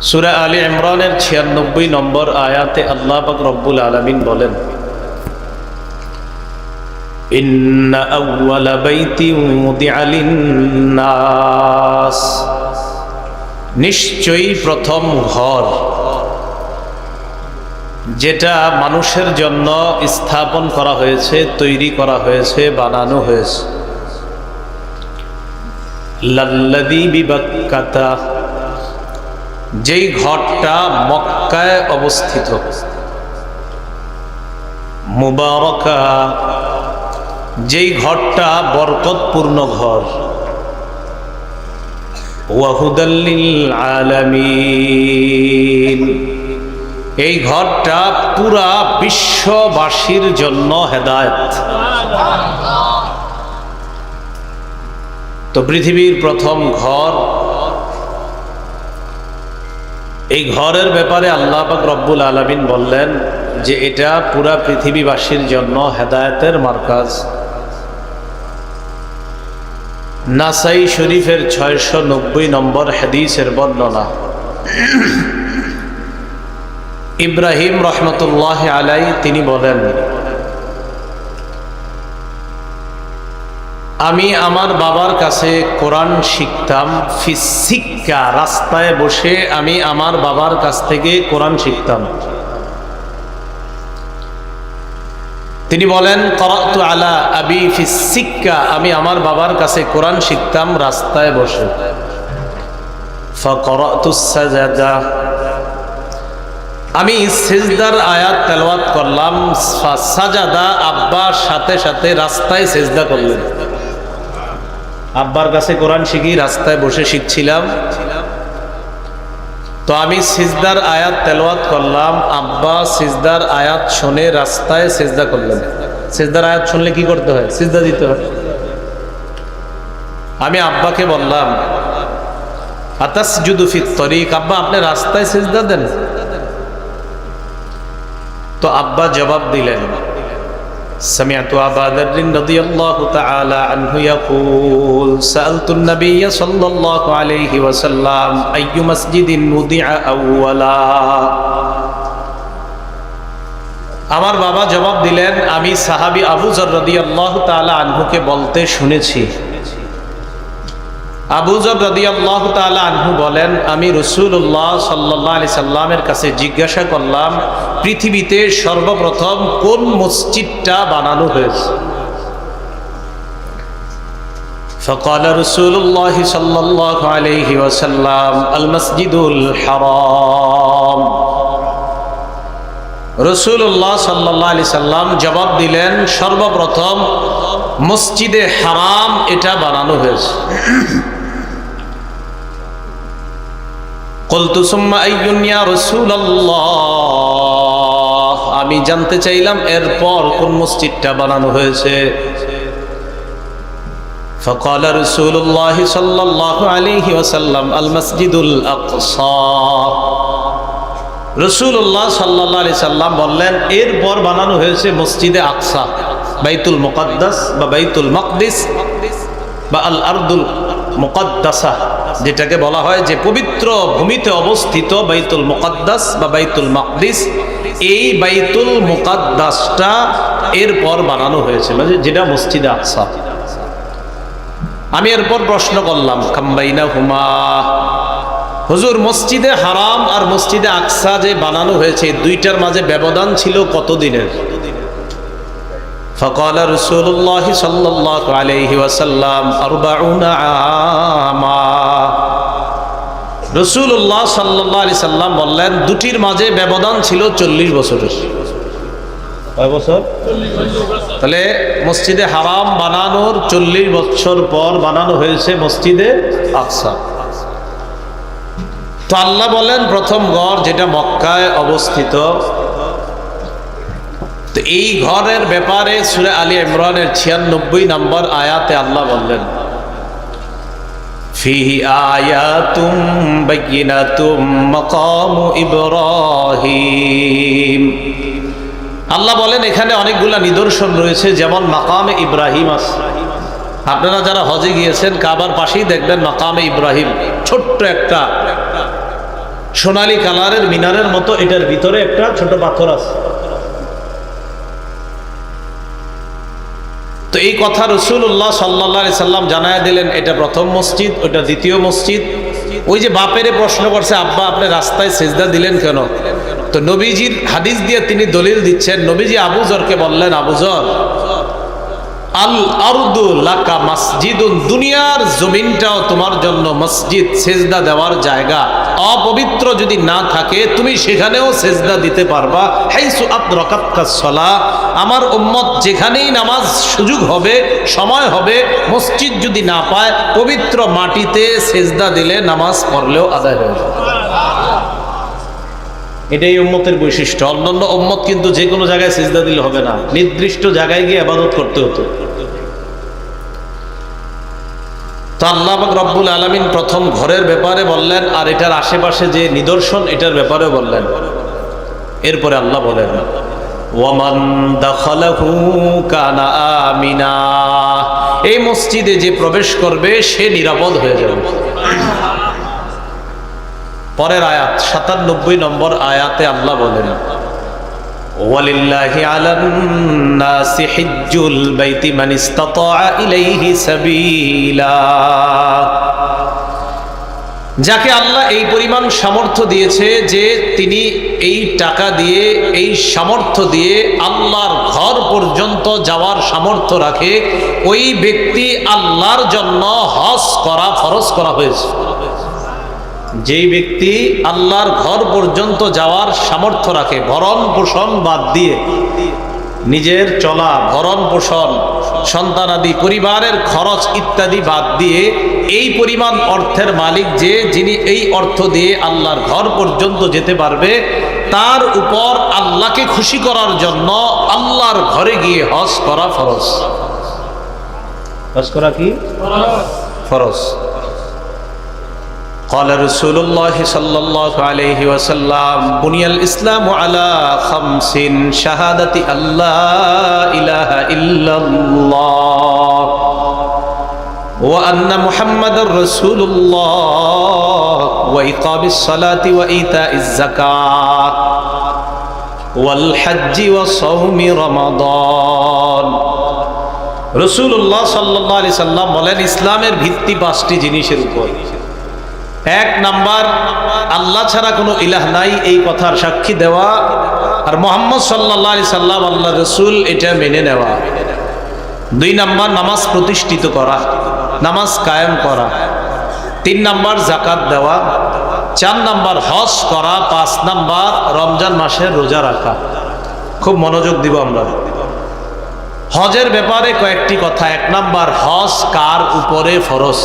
সূরা আলী ইমরানের ৯৬ নম্বর আয়াতে আল্লাহ পাক রব্বুল আলামিন বলেন, ইন্না আউওয়ালা বাইতিন উদিআ লিন-নাস, নিশ্চয়ই প্রথম ঘর যেটা মানুষের জন্য স্থাপন করা হয়েছে, তৈরি করা হয়েছে, বানানো হয়েছে, লাল্লাযী বিবাক্কাতা, যেই ঘরটা মক্কায় অবস্থিত, মুবারাকা, যেই ঘরটা বরকতপূর্ণ ঘর, ওয়া হুদাল লিল আলামিন, এই ঘরটা পুরা বিশ্ববাসীর জন্য হেদায়েত। তো পৃথিবীর প্রথম ঘর, এই ঘরের ব্যাপারে আল্লাহ পাক রব্বুল আলামিন বললেন যে এটা পুরা পৃথিবীবাসীর জন্য হেদায়েতের মারকাজ। নাসাই শরীফের ৬৯০ নম্বর হাদিসের বর্ণনা। ইব্রাহিম রহমতুল্লাহ আলাইহি তিনি বলেন, আমি আমার বাবার কাছে কোরআন শিখতাম, ফিসিক্কা, রাস্তায় বসে আমি আমার বাবার কাছ থেকে কোরআন শিখতাম। তিনি বলেন, করাতু আলা আবি ফিসিক্কা, আমি আমার বাবার কাছে কোরআন শিখতাম রাস্তায় বসে। ফাকরাতুস সাজাদা, আমি সিজদার আয়াত তেলাওয়াত করলাম। সাজাদা, আব্বার সাথে সাথে রাস্তায় সিজদা করলেন। আব্বার কাছে কোরআন শিখি, রাস্তায় বসে শিখছিলাম, তো আমি সিজদার আয়াত তেলাওয়াত করলাম, আব্বা সিজদার আয়াত শুনে রাস্তায় সিজদা করলেন। সিজদার আয়াত শুনলে কি করতে হয়? সিজদা দিতে হয়। আমি আব্বাকে বললাম, আতাসজুদু ফিত তরিক, আব্বা আপনি রাস্তায় সিজদা দেন? তো আব্বা জবাব দিলেন, سمعت أبا ذر رضي الله تعالى عنه يقول سألت النبي صلى الله عليه وسلم أي مسجد وضع أولا। আমার বাবা জবাব দিলেন, আমি সাহাবী আবু যর রাদিয়াল্লাহু তাআলা আনহুকে বলতে শুনেছি। আবু যর রাদিয়াল্লাহু তাআলা আনহু বলেন, আমি রাসূলুল্লাহ সাল্লাল্লাহু আলাইহি সাল্লামের কাছে জিজ্ঞাসা করলাম, পৃথিবীতে সর্বপ্রথম কোন মসজিদটা বানানো হয়েছে? فقال رسول الله صلى الله عليه وسلم المسجد الحرام। রাসূলুল্লাহ সাল্লাল্লাহু আলাইহি সাল্লাম জবাব দিলেন, সর্বপ্রথম মসজিদে হারাম এটা বানানো হয়েছে। قلت ثم أي يا رسول الله، আমি জানতে চাইলাম এরপর কোন মসজিদটা বানানো হয়েছে। فقال رسول الله صلى الله عليه وسلم المسجد الأقصى। রাসূলুল্লাহ সাল্লাল্লাহু আলাইহি সাল্লাম বললেন, এরপর বানানো হয়েছে মসজিদে আকসা, বাইতুল মুকাদ্দাস বা বাইতুল মাকদিস বা আল আরদুল মুকাদ্দাসা, যেটাকে বলা হয় যে পবিত্র ভূমিতে অবস্থিত বাইতুল মুকাদ্দাস বা বাইতুল মাকদিস, এই বাইতুল মুকাদ্দাসটা এরপর বানানো হয়েছে, মানে যেটা মসজিদে আকসা। আমি এরপর প্রশ্ন করলাম, কামবাইনাহুমা, হুজুর মসজিদে হারাম আর মসজিদে আকসা যে বানানো হয়েছে, দুইটার মাঝে ব্যবধান ছিল কতদিনের? فقال رسول الله صلى الله عليه وسلم 40 عاما। রাসূলুল্লাহ সাল্লাল্লাহু আলাইহি সাল্লাম বললেন, দুটির মাঝে ব্যবধান ছিল 40 বছরের। কয় বছর? 40 বছর। তাহলে মসজিদে হারাম বানানোর 40 বছর পর বানানো হয়েছে মসজিদে আকসা। তো আল্লাহ বলেন, প্রথম ঘর যেটা মক্কায় অবস্থিত, তো এই ঘরের ব্যাপারে সূরা আলী ইমরানের ৯৬ নম্বর আয়াতে আল্লাহ বললেন, ফিহি আয়াতুম বাইয়িনাতুম মাকামু ইব্রাহিম। আল্লাহ বলেন এখানে অনেকগুলা নিদর্শন রয়েছে, যেমন মাকামে ইব্রাহিম আছে। আপনারা যারা হজে গিয়েছেন, কাবার পাশেই দেখবেন মাকামে ইব্রাহিম, ছোট্ট একটা সোনালী কালারের মিনারের মতো, এটার ভিতরে একটা ছোট পাথর আছে। তো এই কথা রাসূলুল্লাহ সাল্লাল্লাহু আলাইহি সাল্লাম জানায়া দিলেন, এটা প্রথম মসজিদ, ওটা দ্বিতীয় মসজিদ। ওই যে বাপেরে প্রশ্ন করছে, আব্বা আপনি রাস্তায় সিজদা দিলেন কেন? তো নবীজির হাদিস দিয়ে তিনি দলিল দিচ্ছেন। নবীজি আবু যরকে বললেন, আবু যর, আল আরদু লাকা মসজিদুন, দুনিয়ার জমিনটাও তোমার জন্য মসজিদ, সিজদা দেওয়ার জায়গা। অপবিত্র যদি না থাকে তুমি সেখানেও সিজদা দিতে পারবা। হাইসু আদরাকাতকাস সালাহ, আমার উম্মত যেখানেই নামাজ সুযোগ হবে, সময় হবে, মসজিদ যদি না পায়, পবিত্র মাটিতে সিজদা দিলে নামাজ পড়লেও আদায় হয়ে যাবে। এটাই উম্মতের বৈশিষ্ট্য। অন্যান্য উম্মত কিন্তু যে কোনো জায়গায় সিজদা দিলে হবে না, নির্দিষ্ট জায়গায় গিয়ে ইবাদত করতে হতো। তো আল্লাহ পাক রব্বুল আলামিন প্রথম ঘরের ব্যাপারে বললেন, আর এটার আশেপাশে যে নিদর্শন এটার ব্যাপারে বললেন। এরপরে আল্লাহ বলেন, ওয়ামান দাখালাহু কানা আমিনা, এই মসজিদে যে প্রবেশ করবে সে নিরাপদ হয়ে যাবে। পরের আয়াত 97 নম্বর আয়াতে আল্লাহ বলেন, ওয়ালিল্লাহি আলান নাসি হিজ্জুল বাইতি মান ইসতাতা ইলাইহি সাবিলা, যাকে আল্লাহ এই পরিমাণ সামর্থ্য দিয়েছে যে তিনি এই টাকা দিয়ে, এই সামর্থ্য দিয়ে আল্লাহর ঘর পর্যন্ত যাওয়ার সামর্থ্য রাখে, ওই ব্যক্তি আল্লাহর জন্য হজ করা ফরজ করা হয়েছে। যেই ব্যক্তি আল্লাহর ঘর পর্যন্ত যাওয়ার সামর্থ্য রাখে, ভরণ পোষণ বাদ দিয়ে, নিজের চলা, ভরণ পোষণ, সন্তানাদি, পরিবারের খরচ ইত্যাদি বাদ দিয়ে এই পরিমাণ অর্থের মালিক যে, যিনি এই অর্থ দিয়ে আল্লাহর ঘর পর্যন্ত যেতে পারবে, তার উপর আল্লাহকে খুশি করার জন্য আল্লাহর ঘরে গিয়ে হজ করা ফরজ। হজ করা কি ফরজ? قال رسول الله صلى الله عليه وسلم بني الإسلام على 5 شهادة أن لا إله إلا الله وأن محمد رسول الله وإقام الصلاة وإيتاء الزكاة والحج وصوم رمضان। রাসূলুল্লাহ সাল্লাল্লাহু আলাইহি সাল্লাম বলেন, ইসলামের ভিত্তি 5টি জিনিসের উপর। 1 নাম্বার, আল্লাহ ছাড়া কোনো ইলাহ নাই এই কথার সাক্ষী দেওয়া, আর মুহাম্মদ সাল্লাল্লাহু আলাইহি সাল্লাম আল্লাহ রাসূল, এটা মেনে নেওয়া। 2 নাম্বার, নামাজ প্রতিষ্ঠিত করা, নামাজ কায়েম করা। 3 নাম্বার, যাকাত দেওয়া। 4 নাম্বার, হজ করা। 5 নাম্বার, রমজান মাসের রোজা রাখা। খুব মনোযোগ দিব আমরা। হজের ব্যাপারে কয়েকটি কথা। 1 নাম্বার, হজ কার উপরে ফরজ?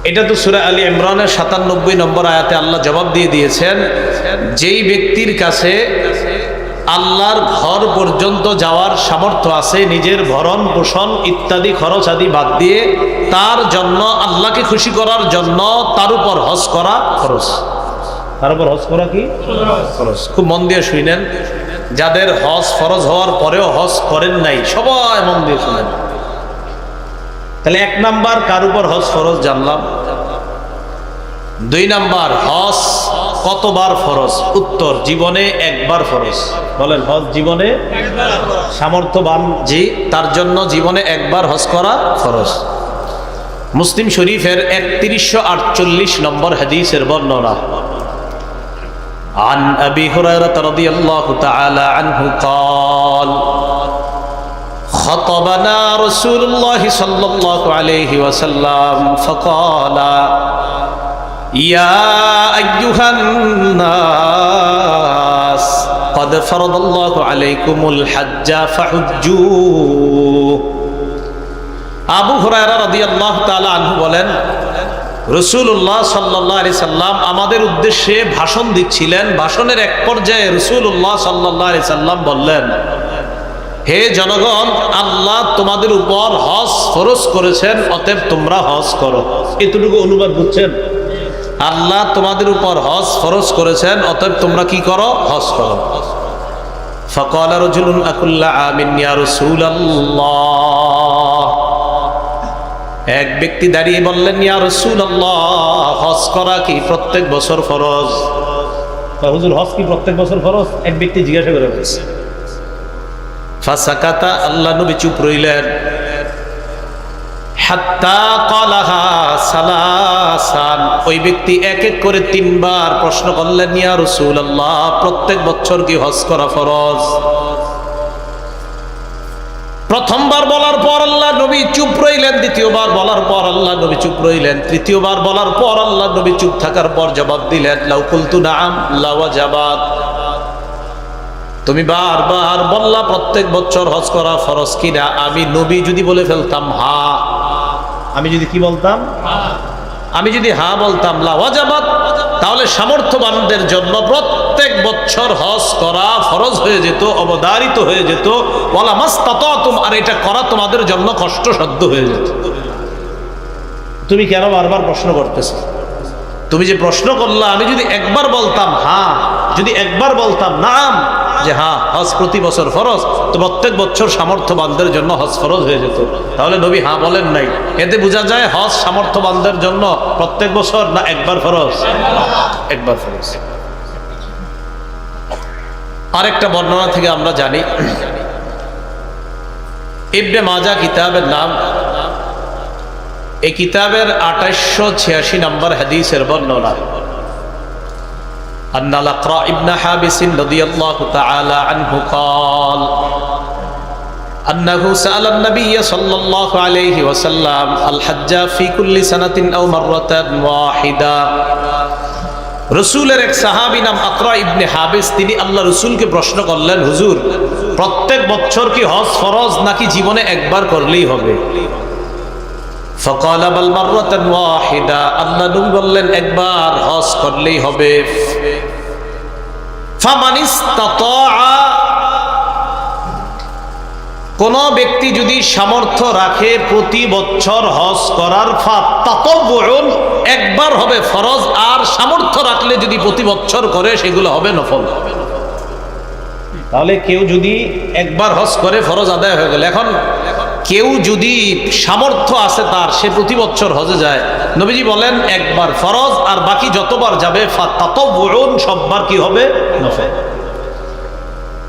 এটা তো সূরা আলী ইমরানের 97 নম্বর আয়াতে আল্লাহ জবাব দিয়ে দিয়েছেন, যেই ব্যক্তির কাছে আল্লাহর ঘর পর্যন্ত যাওয়ার সামর্থ্য আছে, নিজের ভরণ পোষণ ইত্যাদি খরচ আদি বাদ দিয়ে, তার জন্য আল্লাহকে খুশি করার জন্য তার উপর হজ করা ফরজ। তার উপর হজ করা কি ফরজ? খুব মন দিয়ে শুনেন, যাদের হজ ফরজ হওয়ার পরেও হজ করেন নাই, সবাই মন দিয়ে শুনেন। তাহলে 1 নাম্বার, কার উপর হজ ফরজ জানলাম। 2 নাম্বার, হজ কতবার ফরজ? উত্তর, জীবনে 1 বার ফরজ। বলেন, হজ জীবনে সামর্থ্যবান জি, তার জন্য জীবনে 1 বার হজ করা ফরজ। মুসলিম শরীফের 3148 নম্বর হাদিসের বর্ণনা। عن أبي هريرة رضي الله تعالى عنه قال خطبنا رسول الله صلى الله عليه وسلم فقال يا أيها الناس قد فرض الله عليكم الحج فحجوا। আবু হুরায়রা রাদিয়াল্লাহু তাআলা আনহু বলেন, রাসূলুল্লাহ সাল্লাল্লাহু আলাইহি সাল্লাম আমাদের উদ্দেশ্যে ভাষণ দিচ্ছিলেন। ভাষণের এক পর্যায়ে রাসূলুল্লাহ সাল্লাল্লাহু আলাইহি সাল্লাম বললেন, হে জনগণ, আল্লাহ তোমাদের উপর হজ ফরজ করেছেন, অতএব তোমরা হজ করো। এতটুকু অনুবাদ বুঝছেন? আল্লাহ তোমাদের উপর হজ ফরজ করেছেন, অতএব তোমরা কি করো? হজ করো। فقال رجل أكل عام يا رسول الله এক ব্যক্তি দাঁড়িয়ে বললেন, ইয়া রাসূলুল্লাহ, হজ করা কি প্রত্যেক বছর ফরজ? হুজুর, হজ কি প্রত্যেক বছর ফরজ? এক ব্যক্তি জিজ্ঞাসা করে বলছে। ফাসাকাতা, আল্লাহ নবী চুপ রইলেন। হাত্তা ক্বালাহা সালাসান, ওই ব্যক্তি এক এক করে 3 বার প্রশ্ন করলেন, ইয়া রাসূলুল্লাহ, প্রত্যেক বছর কি হজ করা ফরজ? প্রথমবার বলার পর আল্লাহ নবী চুপ রইলেন, দ্বিতীয়বার বলার পর আল্লাহ নবী চুপ রইলেন, তৃতীয়বার বলার পর আল্লাহ নবী চুপ থাকার পর জবাব দিলেন, লাউ কুলতু নাআম লাওয়াজাবাত, তুমি বারবার বললা প্রত্যেক বছর হজ করা ফরজ কিনা, আমি নবী যদি বলে ফেলতাম হ্যাঁ, আমি যদি কি বলতাম, আমি যদি হ্যাঁ বলতাম, লাওয়াজাবাত, তাহলে সামর্থ্যবানদের জন্য প্রত্যেক বছর হজ করা ফরজ হয়ে যেত, অবধারিত হয়ে যেত। ওয়ালা মাস্তাতাতুম, আর এটা করা তোমাদের জন্য কষ্টসাধ্য হয়ে যেত। তুমি কেন বারবার প্রশ্ন করতেছো? তুমি যে প্রশ্ন করলা, আমি যদি একবার বলতাম হ্যাঁ, যদি একবার বলতাম নাম, যে হ্যাঁ হজ প্রতি বছর ফরজ, তো প্রত্যেক বছর সামর্থ্যবানদের জন্য হজ ফরজ হয়ে যেত। তাহলে নবী হ্যাঁ বলেন নাই, এতে বোঝা যায় হজ সামর্থ্যবানদের জন্য প্রত্যেক বছর না একবার ফরজ? একবার ফরজ। আরেকটা বর্ণনা থেকে আমরা জানি, ইবনে মাজাহ কিতাবের নাম, এই কিতাবের 2886 নম্বর হাদিসের বর্ণনা, أن الأقرع ابن حابس رضي الله تعالى عنه قال أنه سأل النبي صلى الله عليه وسلم الحج في كل سنة أو مرة واحدة। রসুলের এক সাহাবী নাম আকরা ইবনে হাবিস, তিনি আল্লাহ রসুলকে প্রশ্ন করলেন, হুজুর, প্রত্যেক বছর কি হজ ফরজ নাকি জীবনে একবার করলেই হবে? فقال بل مرة واحدة, আল্লাহ নবী বললেন একবার হজ করলেই হবে। ফামান ইসতাতাআ, কোন ব্যক্তি যদি সামর্থ্য রাখে প্রতি বছর হজ করার, ফাতাতাবুউন, একবার হবে ফরজ, আর সামর্থ্য রাখলে যদি প্রতি বছর করে সেগুলো হবে নফল। তাহলে কেউ যদি একবার হজ করে ফরজ আদায় হয়ে গেল। এখন কেউ যদি সামর্থ্য আছে তার, সে প্রতি বছর হজে যায়, নবীজি বলেন একবার ফরজ, আর বাকি যতবার যাবে ফাতাতাবুউন, সববার কি হবে? নফল।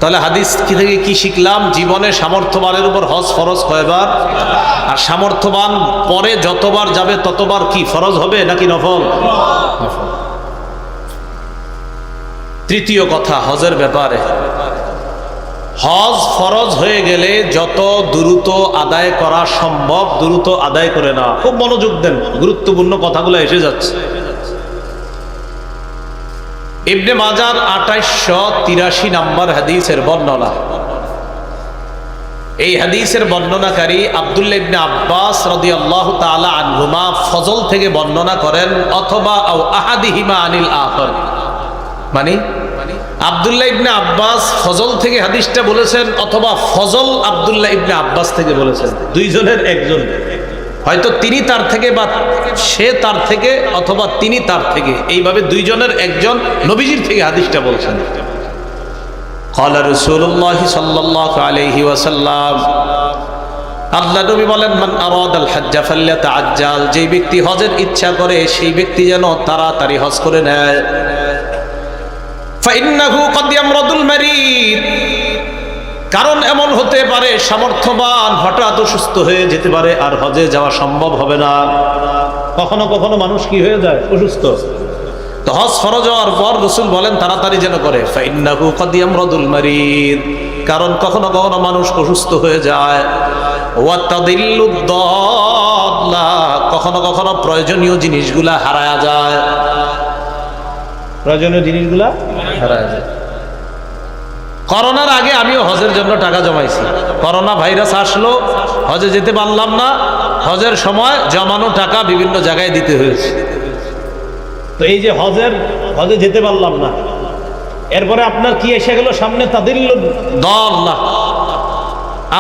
তাহলে হাদিস কি থেকে কি শিখলাম? জীবনে সামর্থ্যবানের উপর হজ ফরজ কয়বার, আর সামর্থ্যবান পরে যতবার যাবে ততবার কি ফরজ হবে নাকি নফল? নফল। তৃতীয় কথা হজের ব্যাপারে, হজ ফরজ হয়ে গেলে যত দ্রুত আদায় করা সম্ভব দ্রুত আদায় করে না। খুব মনোযোগ দেন, গুরুত্বপূর্ণ কথাগুলো এসে যাচ্ছে। ইবনে মাজার 2883 নম্বর হাদিসের বর্ণনা, এই হাদিসের বর্ণনাকারী আব্দুল্লাহ ইবনে আব্বাস রাদিয়াল্লাহু তাআলা আনহুমা ফজল থেকে বর্ণনা করেন, অথবা আও আহাদিহিমা আনিল আখর, মানে আব্দুল্লাহ ইবনে আব্বাস ফজল থেকে হাদিসটা বলেছেন, অথবা ফজল আব্দুল্লাহ ইবনে আব্বাস থেকে বলেছেন, দুইজনের একজন, হয়তো তিনি তার থেকে বা সে তার থেকে, অথবা তিনি তার থেকে, এইভাবে দুইজনের একজন নবীজির থেকে হাদিসটা বলছেন। ক্বালা রাসূলুল্লাহ সাল্লাল্লাহু আলাইহি ওয়াসাল্লাম, আল্লাহ নবী বলেন, মান আরাদাল হজ্জা ফালইয়াতাআজ্জাল, যেই ব্যক্তি হজের ইচ্ছা করে সেই ব্যক্তি যেন তাড়াতাড়ি হজ করে নেয়। ফাইন্নাহু ক্বাদ ইয়ামরাদুল মারিদ, কারণ এমন হতে পারে সামর্থ্যবান হঠাৎ অসুস্থ হয়ে যেতে পারে, আর হজে যাওয়া সম্ভব হবে না। কখনো কখনো মানুষ কি হয়ে যায়? অসুস্থ। তো হজ ফরজ হওয়ার পর রাসূল বলেন তাড়াতাড়ি যেন করে। ফাইন্নাহু ক্বাদ ইয়ামরাদুল মারিদ, কারণ কখনো কখনো মানুষ অসুস্থ হয়ে যায়। ওয়া তাদিল্লুদ দাল্লা, কখনো কখনো প্রয়োজনীয় জিনিসগুলা হারায়া যায়, প্রয়োজনীয় জিনিসগুলা হারায়া যায়। করোনার আগে আমিও হজের জন্য টাকা জমাইছি, করোনা ভাইরাস আসলো, হজে যেতে পারলাম না, হজের সময় জমানো টাকা বিভিন্ন জায়গায় দিতে হয়েছে। তো এই যে হজে যেতে পারলাম না, এরপরে আপনার কি এসে গেল সামনে? তাদিল্লুদ দাল্লাহ,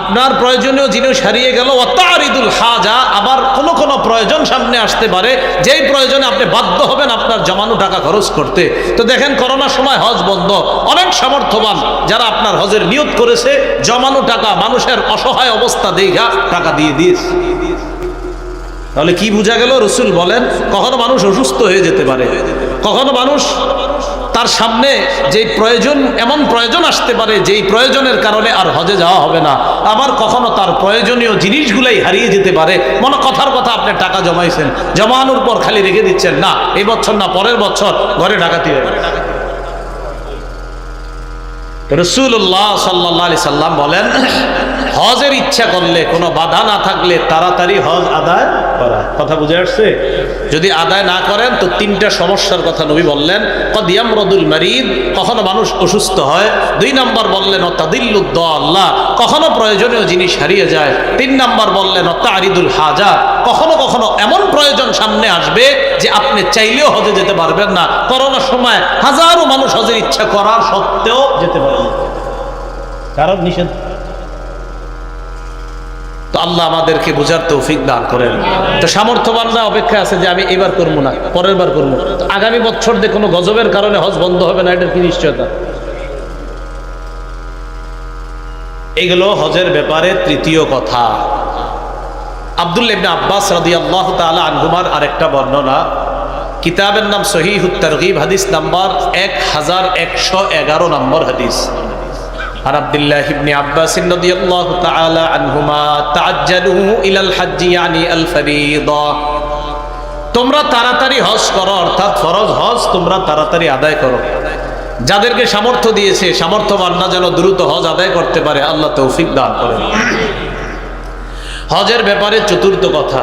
আপনার প্রয়োজনীয় জিনিস হারিয়ে গেল। ওয়াতারিদুল হাজা, আবার কোন কোন প্রয়োজন সামনে আসতে পারে, যেই প্রয়োজনে আপনি বাধ্য হবেন আপনার জমানো টাকা খরচ করতে। তো দেখেন করোনার সময় হজ বন্ধ, অনেক সামর্থ্যবান যারা আপনার হজের নিয়ত করেছে, জমানো টাকা মানুষের অসহায় অবস্থা দেখা টাকা দিয়ে দিয়েছে। তাহলে কি বোঝা গেল? রসুল বলেন কখনো মানুষ অসুস্থ হয়ে যেতে পারে, কখনো মানুষ তার সামনে যেই প্রয়োজন, এমন প্রয়োজন আসতে পারে যেই প্রয়োজনের কারণে আর হজে যাওয়া হবে না। আবার কখনো তার প্রয়োজনীয় জিনিসগুলাই হারিয়ে যেতে পারে। মনে কথার কথা, আপনি টাকা জমাইছেন, জমানোর পর খালি রেখে দিচ্ছেন, না এই বছর না পরের বছর ঘরে ডাকাতি হবে। রাসূলুল্লাহ সাল্লাল্লাহু আলাইহি সাল্লাম বলেন হজের ইচ্ছা করলে, কোনো বাধা না থাকলে তাড়াতাড়ি হজ আদায় করা। কথা বুঝে আসছে? যদি আদায় না করেন তো তিনটা সমস্যার কথা নবী বললেন। কদ ইয়ামরাদুল মারিদ, কখনো মানুষ অসুস্থ হয়। 2 নম্বর বললেন তাদিল্লুদ দাল্লাহ, কখনো প্রয়োজনীয় জিনিস হারিয়ে যায়। 3 নম্বর বললেন তারিদুল হাজাত, কখনো কখনো এমন প্রয়োজন সামনে আসবে যে আপনি চাইলেও হজে যেতে পারবেন না। করোনার সময় হাজারো মানুষ হজের ইচ্ছা করার সত্ত্বেও যেতে পারবে না, কারণ নিষেধ। তো আল্লাহ আমাদেরকে বোঝার তৌফিক দান করেন। তো সামর্থ্যবানরা অপেক্ষা আছে যে আমি এবার করবো না, পরের বার করবো। আগামী বছর যে কোনো গজবের কারণে হজ বন্ধ হবে না, এটার কি নিশ্চয়তা? এগুলো হজের ব্যাপারে তৃতীয় কথা। আব্দুল্লাহ ইবনে আব্বাস রাদিয়াল্লাহু তাআলা আনহুমার আরেকটা বর্ণনা, কিতাবের নাম সহিহুত তারগীব, হাদিস নাম্বার 1111 নম্বর হাদিস। আর আব্দুল্লাহ ইবনে আব্বাস রাদিয়াল্লাহু তাআলা আনহুমা তাআজ্জালু ইলাল হজ্জ ইয়ানি আল ফরিদা, তোমরা তাড়াতাড়ি হজ করো, অর্থাৎ ফরজ হজ তোমরা তাড়াতাড়ি আদায় করো। যাদেরকে সামর্থ্য দিয়েছে, সামর্থ্যবানরা যেন দ্রুত হজ আদায় করতে পারে, আল্লাহ তৌফিক দান করেন। হজের ব্যাপারে চতুর্থ কথা,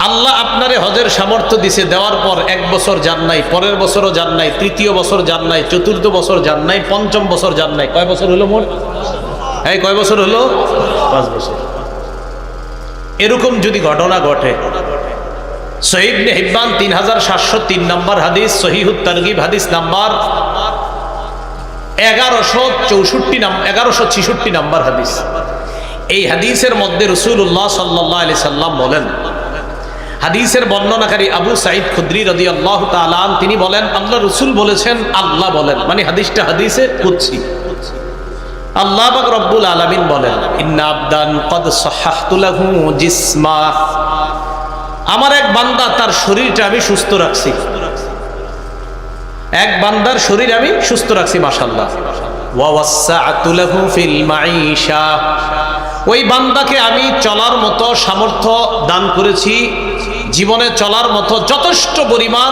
আল্লাহ আপনারে হজের সামর্থ্য দিছে, দেওয়ার পর 1 বছর যান নাই, পরের বছরও যান নাই, তৃতীয় বছর যান নাই, চতুর্থ বছর যান নাই, পঞ্চম বছর যান নাই। কয় বছর হলো মোট? এই কয় বছর হলো? 5 বছর। এরকম যদি ঘটনা ঘটে, সহিহ ইবনে হিব্বান 3703 নম্বর হাদিস, সহিহুত তারগীব হাদিস নাম্বার 1166 নম্বর হাদিস। এই হাদিসের মধ্যে রাসূলুল্লাহ সাল্লাল্লাহু আলাইহি সাল্লাম বলেন, হাদিসের বর্ণনাকারী আবু সাঈদ খুদরি রাদিয়াল্লাহু তাআলা আন, তিনি বলেন আল্লাহ রাসূল বলেছেন, আল্লাহ বলেন, মানে হাদিসটা হাদিসে কুদসি। আল্লাহ পাক রব্বুল আলামিন বলেন, ইন্না আবদান কদ সাহহাতু লাহু জিসমা, আমার এক বান্দা তার শরীরটা আমি সুস্থ রাখছি, এক বান্দার শরীর আমি সুস্থ রাখছি, মাশাআল্লাহ। ওয়া ওয়াসসাআতু লাহু ফিল মাঈশা, ওই বান্দাকে আমি চলার মতো সামর্থ্য দান করেছি, জীবনে চলার মতো যথেষ্ট পরিমাণ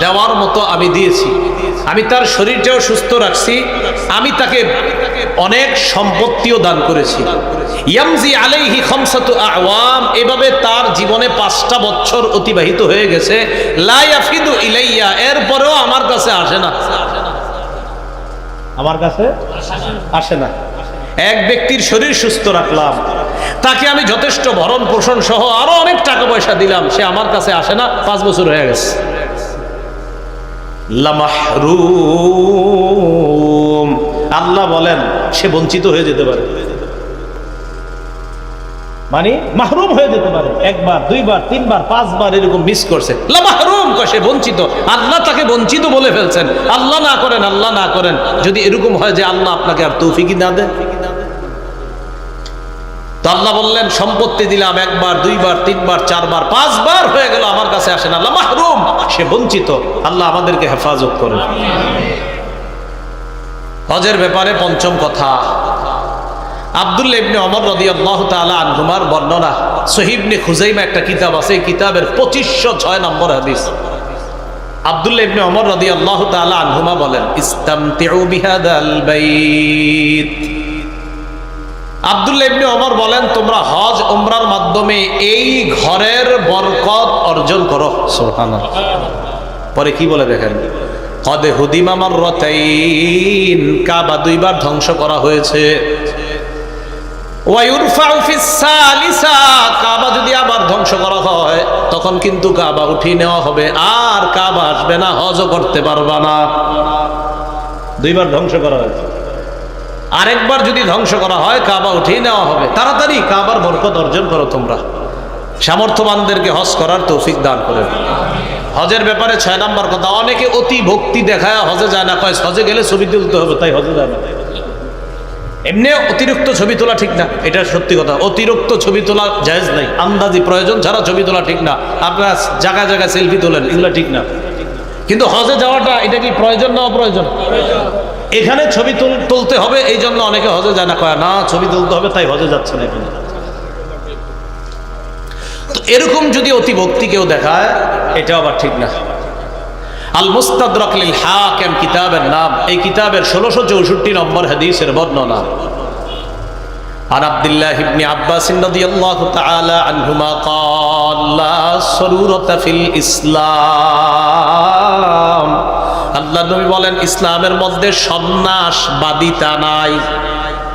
দেওয়ার মতো আমি দিয়েছি। আমি তার শরীরটাও সুস্থ রাখছি, আমি তাকে অনেক সম্পত্তিও দান করেছি। ইয়ামজি আলাইহি খামসাতু আওয়াম, এভাবে তার জীবনে 5টা বছর অতিবাহিত হয়ে গেছে। লা ইয়াফিদু ইলাইয়া, এরপরেও আমার কাছে আসে না, আমার কাছে আসে না। এক ব্যক্তির শরীর সুস্থ রাখলাম, তাকে আমি যথেষ্ট ভরণ পোষণ সহ আরো অনেক টাকা পয়সা দিলাম, সে আমার কাছে আসে না, 5 বছর হয়ে গেছে। লামাহরুম, আল্লাহ বলেন সে বঞ্চিত হয়ে যেতে পারে, মানে মাহরুম হয়ে যেতে পারে। 1 বার 2 বার 3 বার 5 বার এরকম মিস করছে, লামাহরুম, সে বঞ্চিত। আল্লাহ তাকে বঞ্চিত বলে ফেলছেন। আল্লাহ না করেন, আল্লাহ না করেন। যদি এরকম হয় যে আল্লাহ আপনাকে আর তৌফিক না দেন, তো আল্লাহ বললেন সম্পত্তি দিলাম 1 বার 2 বার 3 বার 4 বার 5 বার হয়ে গেল, আমার কাছে আসে না, লামাহরুম, সে বঞ্চিত। আল্লাহ আমাদেরকে হেফাজত করেন। হজের ব্যাপারে পঞ্চম কথা, আব্দুল্লাহ ইবনে ওমর রাদিয়াল্লাহু তাআলা আনহুমার বর্ণনা, সহিহ ইবনে খুজাইমা একটা কিতাব আছে, এই কিতাবের 2506 নম্বর হাদিস। আব্দুল্লাহ ইবনে ওমর রাদিয়াল্লাহু তাআলা আনহুমা বলেন, ইস্তামতিউ বিহাদাল বাইত, আব্দুল্লাহ ইবনে ওমর বলেন তোমরা হজ উমরার মাধ্যমে এই ঘরের বরকত অর্জন করো। সুবহানাল্লাহ। পরে কি বলে দেখেন, কদ হুদিমা মাররাতাইন, কাবা 2 বার ধ্বংস করা হয়েছে। ওয়ায়ুরফাউ ফিস সালিসা, কাবা যদি আবার ধ্বংস করা হয় তখন কিন্তু কাবা উঠিয়ে নেওয়া হবে, আর কাবা আসবে না, হজও করতে পারবা না। 2 বার ধ্বংস করা হয়েছে, আরেকবার যদি ধ্বংস করা হয় কাবা উঠিয়ে নেওয়া হবে। তাড়াতাড়ি কাবার বরকত অর্জন করো তোমরা। সামর্থ্যবানদেরকে হজ করার তৌফিক দান করে। হজের ব্যাপারে 6 নম্বর কথা, অনেকে অতি ভক্তি দেখায় হজে যায় না, কয় হজে গেলে ছবি তুলতে হবে, তাই হজে যায় না। এমনি অতিরিক্ত ছবি তোলা ঠিক না, এটা সত্যি কথা। অতিরিক্ত ছবি তোলা জায়েজ নাই, আন্দাজি প্রয়োজন ছাড়া ছবি তোলা ঠিক না। আপনারা জায়গায় জায়গায় সেলফি তোলেন, এগুলো ঠিক না। কিন্তু হজে যাওয়াটা এটা কি প্রয়োজন না অপ্রয়োজন? এখানে ছবি তুলতে হবে, এই জন্য অনেকে হজে যায় না, কয় না ছবি তুলতে হবে তাই হজে যাচ্ছে না এখানে। তো এরকম যদি অতি ভক্তি কেউ দেখায়, এটা আবার ঠিক না। আল মুস্তাদরাক লিল হাকিম কিতাবের নাম, এই কিতাবের 1664 নম্বর হাদিসের বর্ণনা। عن عبد الله بن عباس رضي الله تعالى عنهما قال لا سرورة في الإسلام আল্লাহ নবী বলেন ইসলামের মধ্যে সন্ন্যাসবাদিতা নাই।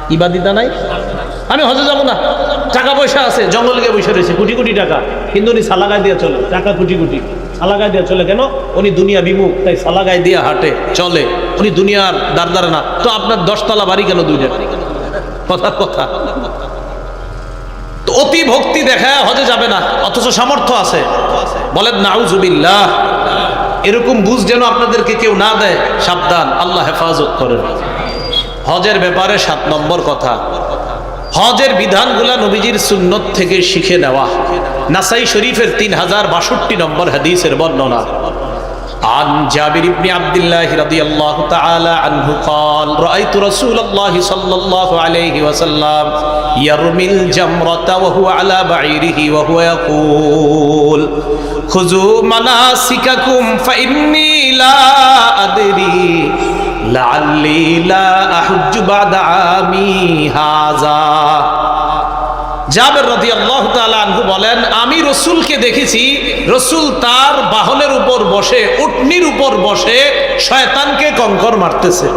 কি বাদিতা নাই? আমি হজে যাব না, টাকা পয়সা আছে, জঙ্গলে গিয়ে বসে রয়েছে, কোটি কোটি টাকা, কিন্তু উনি সালাগায় দিয়ে চলে, টাকা কোটি কোটি, সালাগায় দিয়ে চলে। কেন? উনি দুনিয়া বিমুখ, তাই সালাগায় দিয়ে হাঁটে চলে, উনি দুনিয়ার দারদার না। তো আপনার 10 তলা বাড়ি কেন দুইটা? কথা। তো অতি ভক্তি দেখায় হজে যাবে না, অথচ সামর্থ্য আছে। বলেন নাউজুবিল্লাহ। এরকম বুঝ যেন আপনাদেরকে কেউ না দেয়, সাবধান, আল্লাহ হেফাজত করেন। হজের ব্যাপারে 7 নম্বর কথা, হজের বিধানগুলা নবীজির সুন্নত থেকে শিখে নেওয়া। নাসাই শরীফের 3062 নম্বর হাদিসের বর্ণনা। عن جابر بن عبد الله رضي الله تعالى عنه قال رأيت رسول الله صلى الله عليه وسلم يرمي الجمرة وهو على بعيره وهو يقول خذوا مناسككم فإني لا أدري لعلي لا أحج بعد عامي هذا। জাবের রাদিয়াল্লাহু তাআলা আনহু বলেন, আমি রসুলকে দেখেছি, রসুল তার বাহনের উপর বসে, উটনির উপর বসে শয়তানকে কঙ্কর মারতেছে।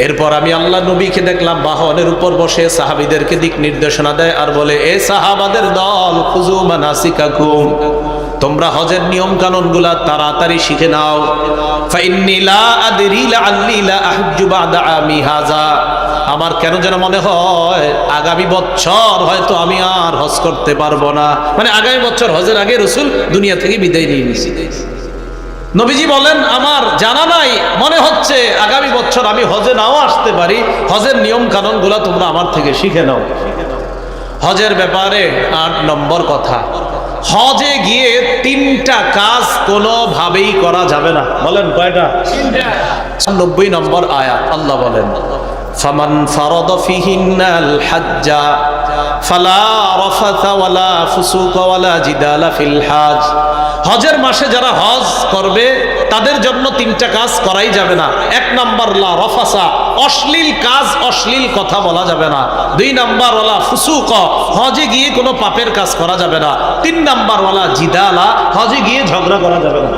এরপর আমি আল্লাহ নবীকে দেখলাম বাহনের উপর বসে সাহাবীদেরকে দিক নির্দেশনা দেয় আর বলে, এ সাহাবাদের দল, খুযু মানাসিকাকুম, তোমরা হজের নিয়ম কানুন গুলা তাড়াতাড়ি শিখে নাও। ফাইন্নী লা আদরি লাআল্লি লা আহজ্জু বাদা আমি হাযা, আমার কেন যেন মনে হয় আগামী বছর হয়তো আমি আর হজ করতে পারবো না। মানে আগামী বছর হজের আগে রাসূল দুনিয়া থেকে বিদায় নিয়ে নিয়েছে। নবীজি বলেন, আমার জানা নাই, মনে হচ্ছে আগামী বছর আমি হজে নাও আসতে পারি, হজের নিয়ম কানুন গুলা তোমরা আমার থেকে শিখে নাও। হজের ব্যাপারে 8 নম্বর কথা, হজে গিয়ে 3টা কাজ কোনোভাবেই করা যাবে না। বলেন কয়টা? 90 নম্বর আয়াত, আল্লাহ বলেন, ফামান ফারাদা ফিহিন্নাল হাজ্জা ফালা রাফাথা ওয়ালা ফুসুকা ওয়ালা জিদালা ফিল হজ। হজের মাসে যারা হজ করবে তাদের জন্য 3টা কাজ করাই যাবে না। 1 নাম্বার লা রাফাসা, অশ্লীল কাজ, অশ্লীল কথা বলা যাবে না। 2 নাম্বার ওয়ালা ফুসুকা, হজে গিয়ে কোনো পাপের কাজ করা যাবে না। 3 নাম্বার ওয়ালা জিদালা, হজে গিয়ে ঝগড়া করা যাবে না।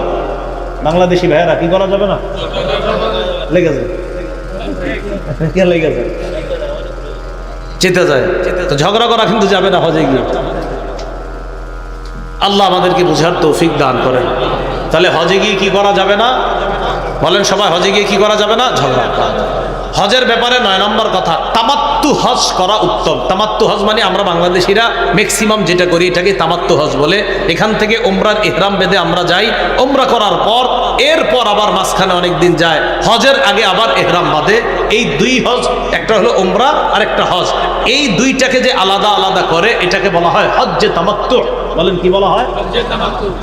বাংলাদেশি ভাইয়েরা কি করা যাবে না? লেগে যায়, কে লেগে যায়, চেতে যায়, তো ঝগড়া করা কিন্তু যাবে না হজে গিয়ে। আল্লাহ আমাদেরকে বুঝার তৌফিক দান করেন। তাহলে হজে গিয়ে কি করা যাবে না? বলেন সবাই, হজে গিয়ে কি করা যাবে না? ঝগড়া। হজের ব্যাপারে 9 নম্বর কথা, তামাত্তু হজ করা উত্তম। তামাত্তু হজ মানে আমরা বাংলাদেশিরা ম্যাক্সিমাম যেটা করি এটাকে তামাত্তু হজ বলে। এখান থেকে উমরার ইহরাম বেঁধে আমরা যাই, উমরা করার পর এরপর আবার মাঝখানে অনেক দিন যায়, হজের আগে আবার ইহরাম বাঁধে। এই 2 হজ, একটা হলো উমরা আর একটা হজ, এই 2টাকে যে আলাদা আলাদা করে এটাকে বলা হয় হজ্জে তামাত্তু। বলেন কি বলা হয়?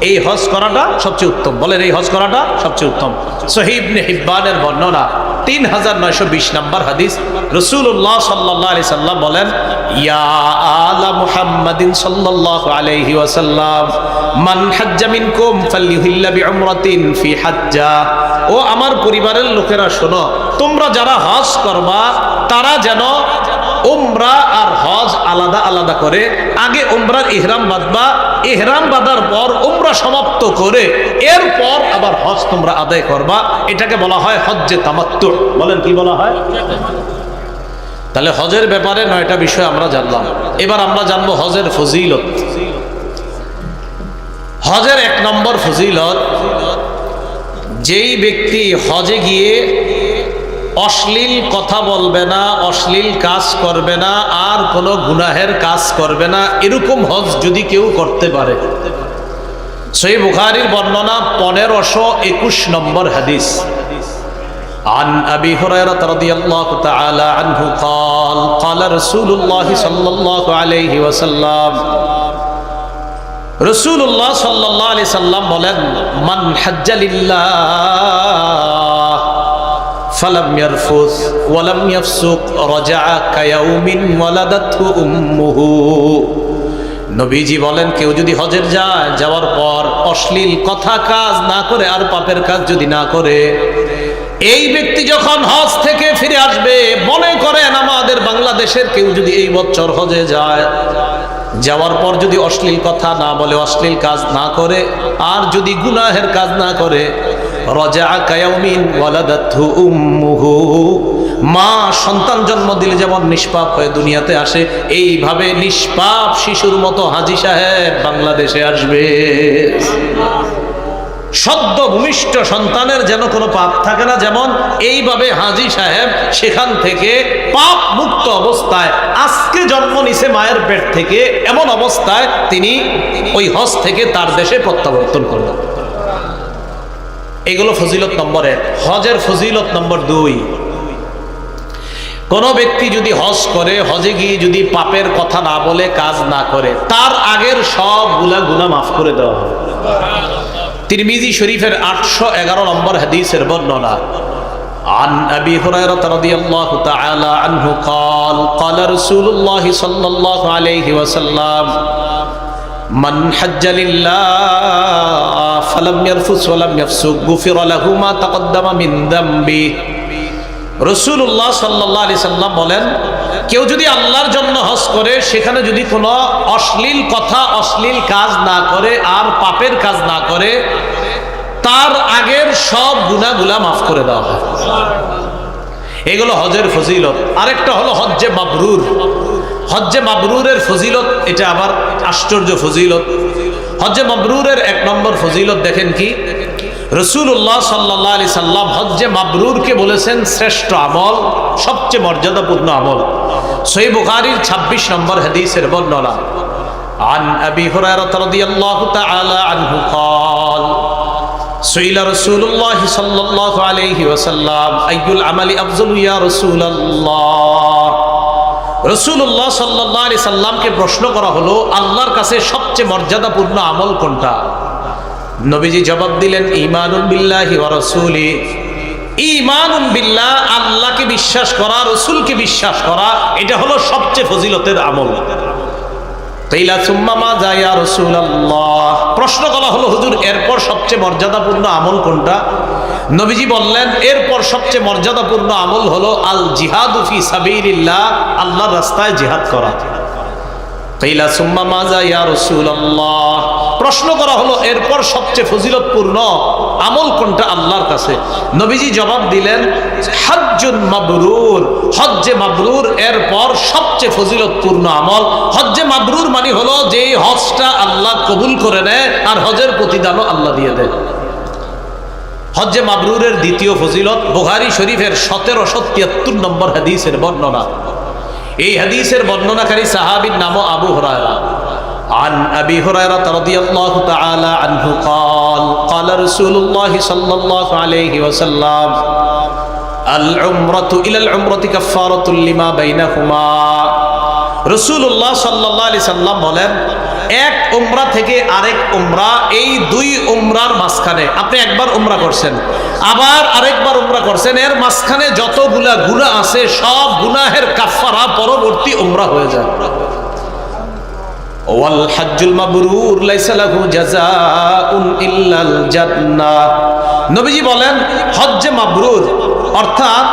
এই হজ করাটা সবচেয়ে উত্তম। বলেন এই হজ করাটা সবচেয়ে উত্তম। সহিহ ইবনে হিব্বানের বর্ণনা, 3920 নম্বর হাদিস, রাসূলুল্লাহ সাল্লাল্লাহু আলাইহি সাল্লাম বলেন, ইয়া আলা মুহাম্মাদিন সাল্লাল্লাহু আলাইহি ওয়াসাল্লাম মান হাজ্জা মিনকুম ফালইউহিল্লা বিউমরাতিন ফি হাজ্জা। ও আমার পরিবারের লোকেরা শোনো, তোমরা যারা হজ করবা তারা যেন উমরা আর হজ আলাদা আলাদা করে, আগে উমরার ইহরাম বাঁধবা, ইহরাম বাঁধার পর উমরা সমাপ্ত করে এরপর আবার হজ তোমরা আদায় করবা। এটাকে বলা হয় হজ্জে তামাত্তু। বলেন কি বলা হয়? তাহলে হজের ব্যাপারে 9টা বিষয় আমরা জানলাম। এবার আমরা জানবো হজের ফজিলত। হজের 1 নম্বর ফজিলত, যেই ব্যক্তি হজে গিয়ে অশ্লীল কথা বলবে না, অশ্লীল কাজ করবে না, আর কোনো গুনাহের কাজ করবে না, এরকম হজ যদি কেউ করতে পারে। সহিহ বুখারীর বর্ণনা 1521 নম্বর হাদিস। عن أبي هريرة رضي الله تعالى عنه قال قال رسول الله صلى الله عليه وسلم রাসূলুল্লাহ সাল্লাল্লাহু আলাইহি সাল্লাম বলেন মান হাজ্জা লিল্লাহ ফালাম ইয়ারফুস ওয়া লাম ইয়াফসুক রাজা'a কায়াউমিন ওয়ালাদাতহু উম্মুহু। নবীজি বলেন কেউ যদি হজের যায়, যাওয়ার পর অশ্লীল কথা কাজ না করে আর পাপের কাজ যদি না করে, এই ব্যক্তি যখন হজ থেকে ফিরে আসবে, মনে করেন আমাদের বাংলাদেশের কেউ যদি এই বছর হজে যায়, যাওয়ার পর যদি অশ্লীল কথা না বলে, অশ্লীল কাজ না করে, আর যদি গুনাহের কাজ না করে, রাজা'a কায়াউমিন ওয়ালাদাতহু উম্মুহু, মা সন্তান জন্ম দিলে যেমন নিষ্পাপ হয়ে দুনিয়াতে আসে, এইভাবে নিষ্পাপ শিশুর মতো হাজী সাহেব বাংলাদেশে আসবে। সদ্য ভূমিষ্ঠ সন্তানের যেন কোনো পাপ থাকে না, যেমন এইভাবে হাজী সাহেব সেখান থেকে পাপ মুক্ত অবস্থায় আজকে জন্ম নিছে মায়ের পেট থেকে, এমন অবস্থায় তিনি ওই হজ থেকে তার দেশে প্রত্যাবর্তন করলেন। এগুলো ফজিলত নম্বর 1। হজের ফজিলত নম্বর 2, কোন ব্যক্তি যদি হজ করে, হজে গিয়ে যদি পাপের কথা না বলে, কাজ না করে, তার আগের সবগুলা গুনাহ মাফ করে দেওয়া হবে। তিরমিজি শরীফের 811 নম্বর হাদিসের বর্ণনা। عن أبي هريرة رضي الله تعالى عنه قال قال رسول الله صلى الله عليه وسلم من حج لله فلم يرفث ولم يفسق غفر له ما تقدم من ذنبه। রাসূলুল্লাহ সাল্লাল্লাহু আলাইহি সাল্লাম বলেন, কেউ যদি আল্লাহর জন্য হজ করে, সেখানে যদি কোনো অশ্লীল কথা, অশ্লীল কাজ না করে আর পাপের কাজ না করে, তার আগের সব গুনাহগুলা মাফ করে দেওয়া হয়। এগুলো হজের ফজিলত। আরেকটা হলো হজ্জে মাবরুর। হজ্জে মাবরুরের ফজিলত, এটা আবার আশ্চর্য ফজিলত। হজ্জে মাবরুরের 1 নম্বর ফজিলত দেখেন কি, রাসূলুল্লাহ সাল্লাল্লাহু আলাইহি সাল্লাম হজ্জে মাবরুরকে বলেছেন শ্রেষ্ঠ আমল, সবচেয়ে মর্যাদাপূর্ণ আমল। সহিহ বুখারীর 26 নম্বর হাদিসের বর্ণনা। عن أبي هريرة رضي الله تعالى عنه قال سئل رسول الله صلى الله عليه وسلم أي العمل أفضل يا رسول الله। রাসূলুল্লাহ সাল্লাল্লাহু আলাইহি সাল্লামকে প্রশ্ন করা হলো, আল্লাহর কাছে সবচেয়ে মর্যাদাপূর্ণ আমল কোনটা? নবীজি জবাব দিলেন, ঈমানুন বিল্লাহি ওয়া রাসূলি। ঈমানুন বিল্লাহ, আল্লাহকে বিশ্বাস করা, রাসূলকে বিশ্বাস করা, এটা হলো সবচেয়ে ফজিলতের আমল। কিলা সুম্মা মাযা ইয়া রাসূলুল্লাহ। প্রশ্ন করা হলো, হুজুর এরপর সবচেয়ে মর্যাদাপূর্ণ আমল কোনটা? নবীজি বললেন, এরপর সবচেয়ে মর্যাদাপূর্ণ আমল হলো আল জিহাদু ফি সাবিলিল্লাহ, আল্লাহর রাস্তায় জিহাদ করা। কিলা সুম্মা মাযা ইয়া রাসূলুল্লাহ। প্রশ্ন করা হলো, এরপর সবচেয়ে ফজিলতপূর্ণ আমল কোনটা আল্লাহর কাছে? নবীজি জবাব দিলেন, হজ্জুন মাবরুর। হজ্জে মাবরুর এরপর সবচেয়ে ফজিলতপূর্ণ আমল। হজ্জে মাবরুর মানে হলো যে হজটা আল্লাহ কবুল করে নেয় আর হজের প্রতিদানও আল্লাহ দিয়ে দেয়। হজ্জে মাবরুরের দ্বিতীয় ফজিলত, বুখারী শরীফের 1773 নম্বর হাদিসের বর্ণনা। এই হাদিসের বর্ণনাকারী সাহাবীর নাম আবু হুরায়রা। عن أبي هريرة رضي الله تعالى عنه قال قال رسول الله صلى الله عليه وسلم العمرة إلى العمرة كفارة لما بينهما। রাসূলুল্লাহ সাল্লাল্লাহু আলাইহি সাল্লাম বলেন, এক উমরা থেকে আরেক উমরা, এই 2 উমরার মাঝখানে, আপনি একবার উমরা করছেন, আবার আরেকবার উমরা করছেন, এর মাঝখানে যতগুলা গুনাহ আছে সব গুনাহের কাফারা পরবর্তী উমরা হয়ে যায়। ওয়াল হজ্জুল মাবরুর লাইসা লাহু জাযাউন ইল্লাল জান্নাহ। নবীজি বলেন, হজ্জে মাবরুর অর্থাৎ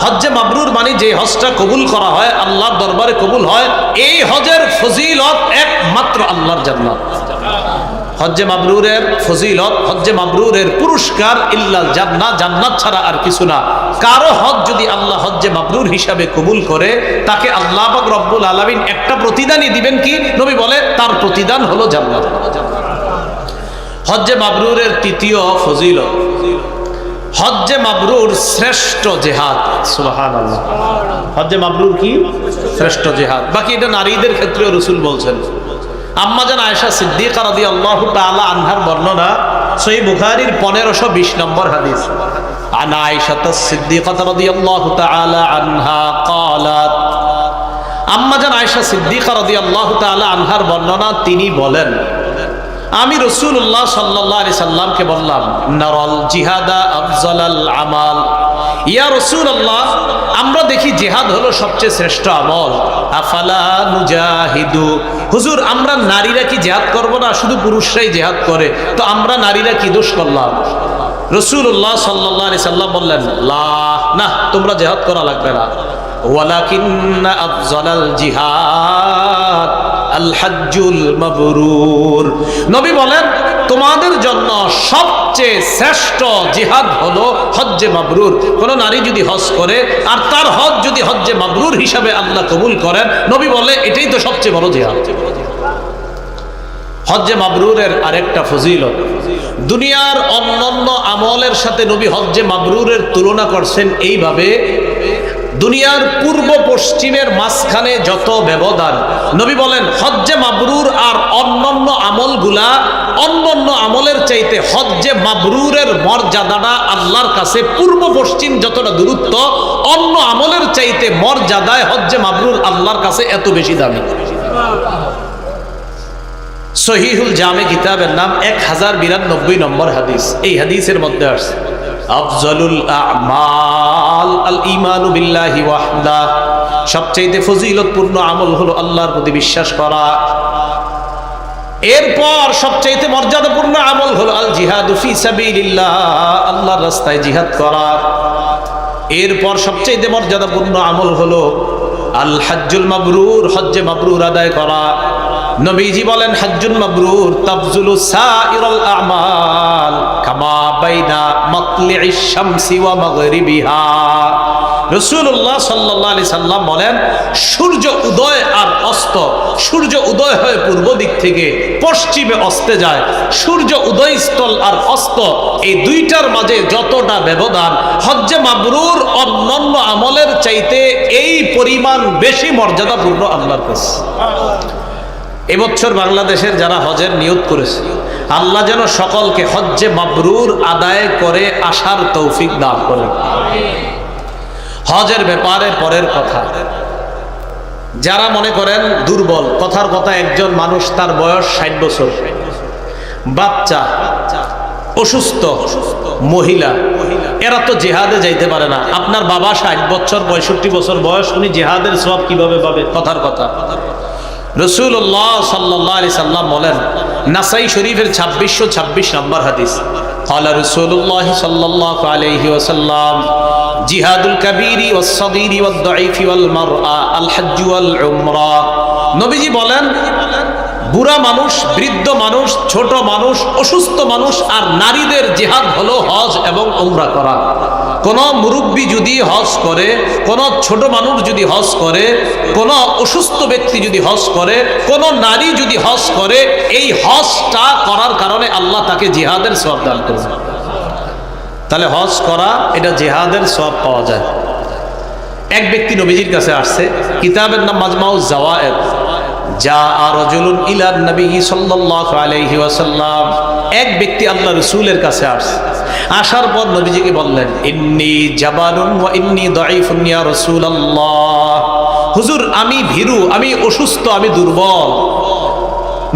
হজ্জে মাবরুর মানে যে হজটা কবুল করা হয়, আল্লাহর দরবারে কবুল হয়, এই হজের ফজিলত একমাত্র আল্লাহর জান্নাত। হজ্জে মাবরুরের ফজিলত, হজ্জে মাবরুরের পুরস্কার ইল্লাল জান্নাহ, জান্নাত ছাড়া আর কিছু না। কারো হজ যদি আল্লাহ হজ্জে মাবরুর হিসাবে কবুল করে, তাকে আল্লাহ পাক রব্বুল আলামিন একটা প্রতিদানই দিবেন। কি? নবী বলে, তার প্রতিদান হলো জান্নাত। হজ্জে মাবরুরের তৃতীয় ফজিলত, হজ্জে মাবরুর শ্রেষ্ঠ জিহাদ। সুবহানাল্লাহ। হজ্জে মাবরুর কি? শ্রেষ্ঠ জিহাদ। বাকি এটা নারীদের ক্ষেত্রেও রাসূল বলছেন। আম্মা জান আয়েশা সিদ্দিকা রাদিয়াল্লাহু তাআলা আনহার বর্ণনা, সহিহ বুখারীর 1520 নম্বর হাদিস। عن عائشة الصديقة رضي الله تعالى عنها قالت আম্মা জান আয়েশা সিদ্দিকা রাদিয়াল্লাহু তাআলা আনহার বর্ণনা, তিনি বলেন আমি রাসূলুল্লাহ সাল্লাল্লাহু আলাইহি সাল্লামকে বললাম নারাল জিহাদা আফজালাল আমাল, ইয়া রাসূলুল্লাহ আমরা দেখি জিহাদ হলো সবচেয়ে শ্রেষ্ঠ আমল, আফালা নুজাহিদু, হুজুর আমরা নারীরা কি জিহাদ করব না, শুধু পুরুষরাই জিহাদ করে, তো আমরা নারীরা কি দোষ করলাম? রাসূলুল্লাহ সাল্লাল্লাহু আলাইহি সাল্লাম বললেন লা, না তোমরা জিহাদ করা লাগবে না, ওয়ালাকিন্না আফজালাল জিহাদ আল হজ্জুল মাবরুর, নবী বলেন তোমাদের জন্য সবচেয়ে শ্রেষ্ঠ জিহাদ হলো হজ্জে মাবরুর। কোন নারী যদি হজ করে আর তার হজ যদি হজ্জে মাবরুর হিসাবে আল্লাহ কবুল করেন, নবী বলে এটাই তো সবচেয়ে বড় জিহাদ। হজ্জে মাবরুরের আরেকটা ফজিলত, দুনিয়ার অন্যান্য আমলের সাথে নবী হজ্জে মাবরুরের তুলনা করছেন এইভাবে, দুনিয়ার পূর্ব পশ্চিমের মাঝখানে যত ব্যবধান, নবী বলেন হজ্জে মাবরুর আর অন্যান্য আমলগুলা অন্যান্য আমলের চাইতে হজ্জে মাবরুরের মর্যাদাটা আল্লাহর কাছে পূর্ব পশ্চিম যতটা দূরত্ব, অন্য আমলের চাইতে মর্যাদায় হজ্জে মাবরুর আল্লাহর কাছে এত বেশি দামি। সহিহুল জামে কিতাবের নাম 1092 নম্বর হাদিস, এই হাদিসের মধ্যে আসছে আফজালুল আমাল আল ঈমানু বিল্লাহি ওয়াহদা, সবচেয়ে ফজিলতপূর্ণ আমল হলো আল্লাহর প্রতি বিশ্বাস করা। এরপর সবচেয়ে মর্যাদাপূর্ণ আমল হলো আল জিহাদু ফি সাবিলিল্লাহ, আল্লাহর রাস্তায় জিহাদ করা। এরপর সবচেয়ে মর্যাদাপূর্ণ আমল হলো আল হজ্জুল মাবরুর, হজ্জে মাবরুর আদায় করা। নবীজি বলেন হজ্জুল মাবরুর তাফজুলু সাইরাল আমাল কামা বাইনা মাতলি'ইশ শামসি ওয়া মাগরিবিহা, রাসূলুল্লাহ সাল্লাল্লাহু আলাইহি সাল্লাম বলেন সূর্য উদয় আর অস্ত, সূর্য উদয় হয় পূর্ব দিক থেকে পশ্চিমে অস্তে যায়, সূর্য উদয়স্থল আর অস্ত এই দুইটার মাঝে যতটা ব্যবধান, হজ্জে মাবরুর অন্যান্য আমলের চাইতে এই পরিমাণ বেশি মর্যাদাপূর্ণ আল্লাহর কাছে। এবছর বাংলাদেশের যারা হজের নিয়ত করেছে, আল্লাহ যেন সকলকে হজ্জে মাবরুর আদায় করে আসার তৌফিক দান করেন। হজের ব্যাপারে পরের কথা, যারা মনে করেন দুর্বল, কথার কথা একজন মানুষ তার বয়স 60 বছর, বাচ্চা, অসুস্থ মহিলা, এরা তো জিহাদে যাইতে পারে না। আপনার বাবা 60 বছর 65 বছর বয়স, উনি জিহাদের সওয়াব কিভাবে পাবে? কথার কথা। রাসূলুল্লাহ সাল্লাল্লাহু আলাইহি সাল্লাম বলেন, নাসাই শরীফের 2626 নম্বর হাদিস, ক্বালা রাসূলুল্লাহ সাল্লাল্লাহু আলাইহি ওয়াসাল্লাম জিহাদুল কাবীরি ওয়াস সাগীরি ওয়াদ দাঈফি ওয়াল মারআ আল হজ্জ ওয়াল উমরা, নবীজি বলেন বুড়া মানুষ, বৃদ্ধ মানুষ, ছোট মানুষ, অসুস্থ মানুষ আর নারীদের জিহাদ হলো হজ এবং উমরা করা। কোন মুরব্বী যদি হজ করে, কোন ছোট মানুষ যদি হজ করে, কোন অসুস্থ ব্যক্তি যদি হজ করে, কোন নারী যদি হজ করে, এই হজটা করার কারণে আল্লাহ তাকে জিহাদের সওয়াব দান করবে। তাহলে হজ করা এটা জিহাদের সওয়াব পাওয়া যায়। এক ব্যক্তি নবীজির কাছে আসছে, কিতাবের নাম মাজমাউজ জাওয়ায়েদ, রাজুলুন ইলা নবী সাল্লাল্লাহু আলাইহি ওয়াসাল্লাম, এক ব্যক্তি আল্লাহ রাসূলের কাছে আসছে, আসার পর নবীজিকে বললেন ইন্নী জাবালুন ওয়া ইন্নী দাঈফুন ইয়া রাসূলুল্লাহ, হুজুর আমি ভীরু, আমি অসুস্থ, আমি দুর্বল।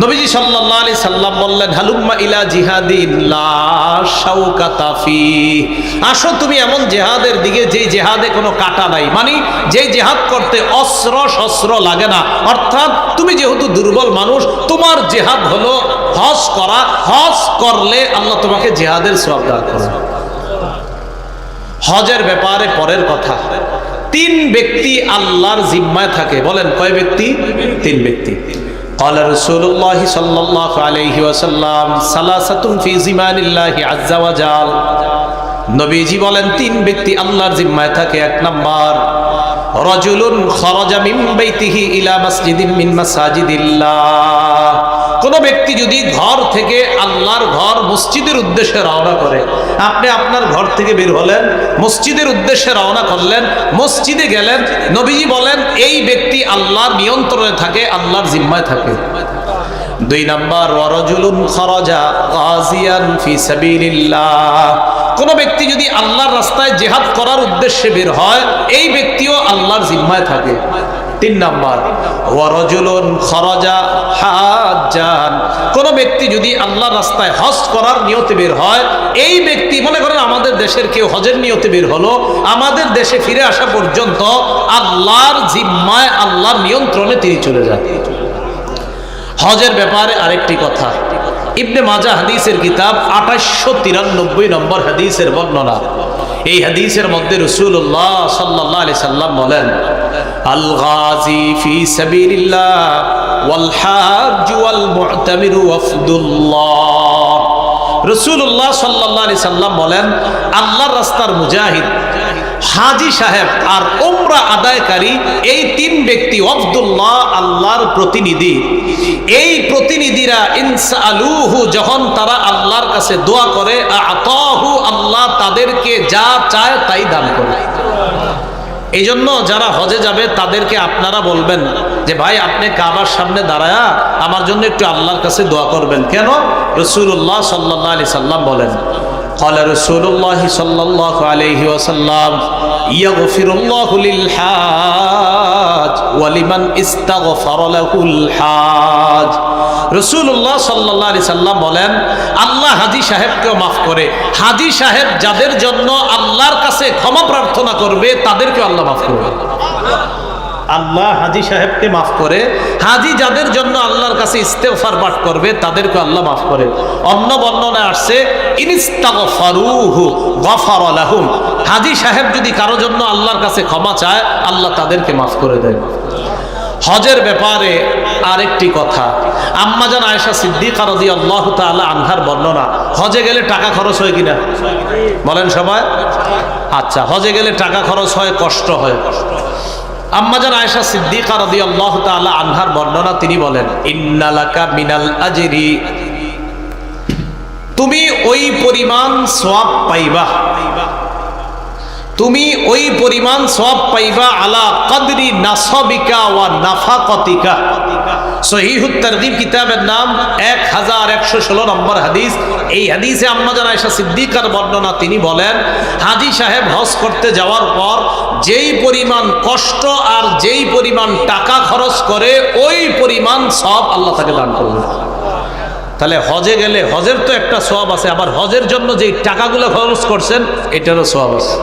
নবীজি সাল্লাল্লাহু আলাইহি সাল্লাম বললেন হালুম্মা ইলা জিহাদিন লা শাওকাতা ফি, আসো তুমি এমন জিহাদের দিকে যে জিহাদে কোনো কাটা নাই, মানে যে জিহাদ করতে অস্ত্র শস্ত্র লাগে না। অর্থাৎ তুমি যেহেতু দুর্বল মানুষ, তোমার জিহাদ হলো হজ করা, হজ করলে আল্লাহ তোমাকে জিহাদের সওয়াব দান করবে। হজের ব্যাপারে পরের কথা, 3 ব্যক্তি আল্লাহর জিম্মায় থাকে। বলেন কয় ব্যক্তি? 3 ব্যক্তি। قال رسول الله صلى الله عليه وسلم ثلاثة في زمان الله عز وجل, নবীজি বলেন 3 ব্যক্তি আল্লাহর জিম্মায় থাকে। 1 নাম্বার রাজুলুন খারাজা মিন বাইতিহি ইলা মাসজিদিন মিন মাসাজিদিল্লাহ, কোন ব্যক্তি যদি ঘর থেকে আল্লাহর ঘর মসজিদের উদ্দেশ্যে রওনা করে, আপনি আপনার ঘর থেকে বের হলেন, মসজিদের উদ্দেশ্যে রওনা করলেন, মসজিদে গেলেন, নবীজি বলেন এই ব্যক্তি আল্লাহর নিয়ন্ত্রণে থাকে, আল্লাহর জিম্মায় থাকে। 2 নাম্বার ওয়ারাজুলুন খারাজা গাজিয়ান ফি সাবিলিল্লাহ, কোন ব্যক্তি যদি আল্লাহর রাস্তায় জিহাদ করার উদ্দেশ্যে বের হয়, এই ব্যক্তিও আল্লাহর জিম্মায় থাকে। 3 নাম্বার ওয়ারাজুলুন খারাজা হাজ্জান, কোন ব্যক্তি যদি আল্লাহর রাস্তায় হজ করার নিয়তে বের হয়, এই ব্যক্তি, মনে করেন আমাদের দেশের কেউ হজের নিয়তে বের হলো, আমাদের দেশে ফিরে আসা পর্যন্ত আল্লাহর জিম্মায়, আল্লাহর নিয়ন্ত্রণে তিনি চলে যান। হজের ব্যাপারে আরেকটি কথা, ইবনে মাজাহ হাদিসের কিতাব 2893 নম্বর হাদিসের বর্ণনা। এই হাদিসের মধ্যে রাসূলুল্লাহ সাল্লাল্লাহু আলাইহি সাল্লাম বলেন, আল গাজী ফি সাবিলিল্লাহ ওয়াল হাজ্জ ওয়াল মু'তামিরু ওয়াফদুল্লাহ। রাসূলুল্লাহ সাল্লাল্লাহু আলাইহি সাল্লাম বলেন, আল্লাহর রাস্তার মুজাহিদ, হাজী সাহেব আর উমরা আদায়কারী, এই 3 ব্যক্তি ওয়াফদুল্লাহ, আল্লাহর প্রতিনিধি। এই প্রতিনিধিরা ইনসালুহু, যখন তারা আল্লাহর কাছে দোয়া করে, আতাহু, আল্লাহ তাদেরকে যা চায় তাই দান করে। এই জন্য যারা হজে যাবে তাদেরকে আপনারা বলবেন যে ভাই আপনি কাবার সামনে দাঁড়ায়া আমার জন্য একটু আল্লাহর কাছে দোয়া করবেন। কেন? রাসূলুল্লাহ সাল্লাল্লাহু আলাইহি সাল্লাম বলেন, قال رسول الله صلى الله عليه وسلم يغفر الله للحاج ولمن استغفر له الحاج। রাসূলুল্লাহ সাল্লাল্লাহু আলাইহি সাল্লাম বলেন, আল্লাহ হাজী সাহেবকেও মাফ করে। হাজী সাহেব যাদের জন্য আল্লাহর কাছে ক্ষমা প্রার্থনা করবে তাদেরকেও আল্লাহ মাফ করবে। আল্লাহ হাজী সাহেবকে মাফ করে, হাজী যাদের জন্য আল্লাহর কাছে ইস্তেগফার পাঠ করবে তাদেরকে আল্লাহ মাফ করে। অন্য বর্ণনায় আসছে ইনিস্তাগফারুহু গফারা লাহুম, হাজী সাহেব যদি কারো জন্য আল্লাহর কাছে ক্ষমা চায় আল্লাহ তাদেরকে মাফ করে দেন। হজের ব্যাপারে আরেকটি কথা, আম্মা জান আয়েশা সিদ্দিকা রাদিয়াল্লাহু তাআলা আনহার বর্ণনা। হজে গেলে টাকা খরচ হয় কিনা বলেন সবাই? আচ্ছা, হজে গেলে টাকা খরচ হয়, কষ্ট হয়। আম্মাজান আয়েশা সিদ্দিকা রাদিয়াল্লাহু তাআলা আনহার বর্ণনা, তিনি বলেন, ইন্নালাকা মিনাল আজরি, তুমি ওই পরিমাণ সওয়াব পাইবা, তুমি ওই পরিমাণ সওয়াব পাইবা আলা কদরি নাসাবিকা ওয়া নাফাকাতিকা। সহিহুত তারগীব কিতাবের নাম 1116 নম্বর হাদিস। এই হাদিসে আম্মাজান আয়েশা সিদ্দিকার বর্ণনা, তিনি বলেন, হাজী সাহেব হজ করতে যাওয়ার পর যেই পরিমাণ কষ্ট আর যেই পরিমাণ টাকা খরচ করে ওই পরিমাণ সওয়াব আল্লাহ তাকে দান করবে। তাহলে হজে গেলে হজের তো একটা সওয়াব আছে, আবার হজের জন্য যেই টাকাগুলো খরচ করছেন এটারও সওয়াব আছে।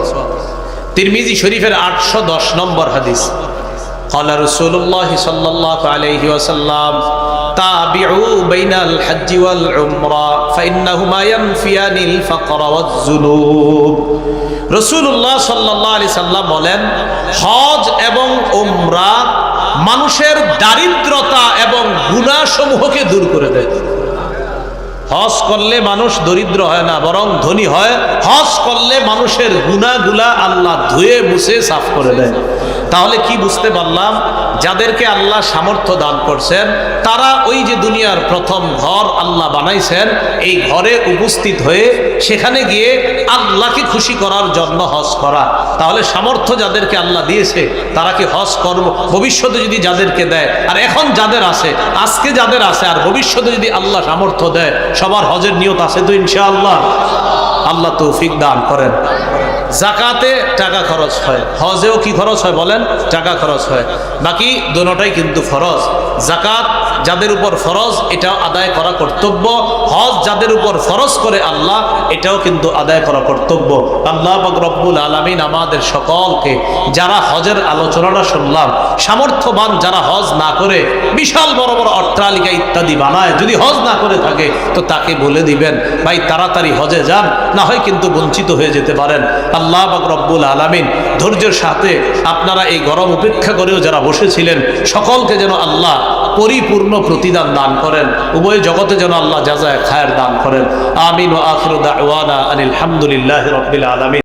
তিরমিজি শরীফের 810 নম্বর হাদিস, قال رسول الله صلى الله عليه وسلم تابعوا بين الحج والعمرة فإنهما ينفيان الفقر والذنوب। রাসূলুল্লাহ সাল্লাল্লাহু আলাইহি সাল্লাম বলেন, হজ এবং উমরা মানুষের দারিদ্রতা এবং গুনাহ সমূহকে দূর করে দেয়। হজ করলে মানুষ দরিদ্র হয় না, বরং ধনী হয়। হজ করলে মানুষের গুনাহগুলা আল্লাহ ধুয়ে মুছে সাফ করে দেয়। তাহলে কি বুঝতে পারলাম? যাদেরকে আল্লাহ সামর্থ্য দান করছেন তারা ওই যে দুনিয়ার প্রথম ঘর আল্লাহ বানাইছেন, এই ঘরে উপস্থিত হয়ে সেখানে গিয়ে আল্লাহকে খুশি করার জন্য হজ করা। তাহলে সামর্থ্য যাদেরকে আল্লাহ দিয়েছে তারা কি হজ করব? ভবিষ্যতে যদি যাদেরকে দেয়, আর এখন যাদের আছে, আজকে যাদের আছে, আর ভবিষ্যতে যদি আল্লাহ সামর্থ্য দেয়, সবার হজের নিয়ত আছে তো ইনশাআল্লাহ। আল্লাহ তৌফিক দান করেন। জাকাতে টাকা খরচ হয়, হজেও কি খরচ হয় বলেন? টাকা খরচ হয়। বাকি দুটোটাই কিন্তু ফরজ। জাকাত যাদের উপর ফরজ এটাও আদায় করা কর্তব্য, হজ যাদের উপর ফরজ করে আল্লাহ এটাও কিন্তু আদায় করা কর্তব্য। আল্লাহ পাক রব্বুল আলামিন আমাদের সকলকে, যারা হজের আলোচনাটা শুনলাম, সামর্থ্যবান যারা হজ না করে বিশাল বড় বড় অট্টালিকা ইত্যাদি বানায়, যদি হজ না করে থাকে তো তাকে বলে দিবেন ভাই তাড়াতাড়ি হজে যান, না হয় কিন্তু বঞ্চিত হয়ে যেতে পারেন। আল্লাহ পাক রব্বুল আলামিন ধৈর্যের সাথে আপনারা এই গরম উপেক্ষা করেও যারা বসেছিলেন সকলকে যেন আল্লাহ পরিপূর্ণ প্রতিদান দান করেন, উভয় জগতে যেন আল্লাহ জাযায়ে খায়ের দান করেন। আমিন ওয়া আখিরু দাওয়ানা আনিল হামদুলিল্লাহি রাব্বিল আলামিন।